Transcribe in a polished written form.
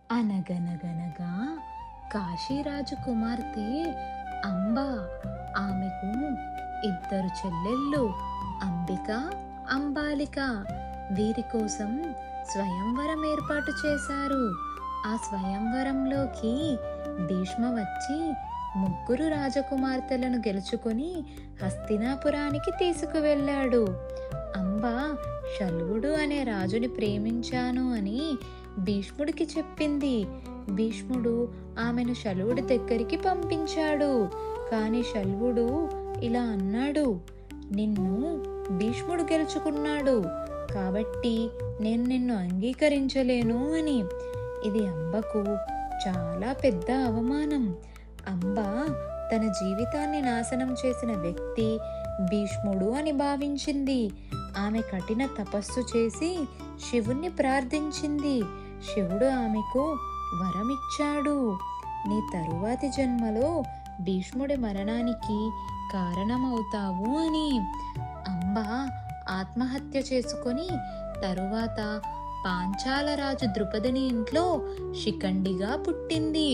అనగనగనగా కాశీరాజు కుమార్తె అంబ. ఆమెకు ఇద్దరు చెల్లెళ్ళు, అంబిక, అంబాలిక. వీరి కోసం స్వయంవరం ఏర్పాటు చేశారు. ఆ స్వయంవరంలోకి భీష్మ వచ్చి ముగ్గురు రాజకుమార్తెలను గెలుచుకొని హస్తినాపురానికి తీసుకువెళ్ళాడు. అంబ శల్వుడు అనే రాజుని ప్రేమించాను అని భీష్ముడికి చెప్పింది. భీష్ముడు ఆమెను శల్వుడి దగ్గరికి పంపించాడు. కాని శల్వుడు ఇలా అన్నాడు: నిన్ను భీష్ముడు గెలుచుకున్నాడు కాబట్టి నేను నిన్ను అంగీకరించలేను అని. ఇది అంబకు చాలా పెద్ద అవమానం. అంబ తన జీవితాన్ని నాశనం చేసిన వ్యక్తి భీష్ముడు అని భావించింది. ఆమె కఠిన తపస్సు చేసి శివుణ్ణి ప్రార్థించింది. శివుడు ఆమెకు వరమిచ్చాడు: నీ తరువాతి జన్మలో భీష్ముడి మరణానికి కారణమవుతావు అని. అంబ ఆత్మహత్య చేసుకొని తరువాత పాంచాల రాజు ద్రుపదుని ఇంట్లో శిఖండిగా పుట్టింది.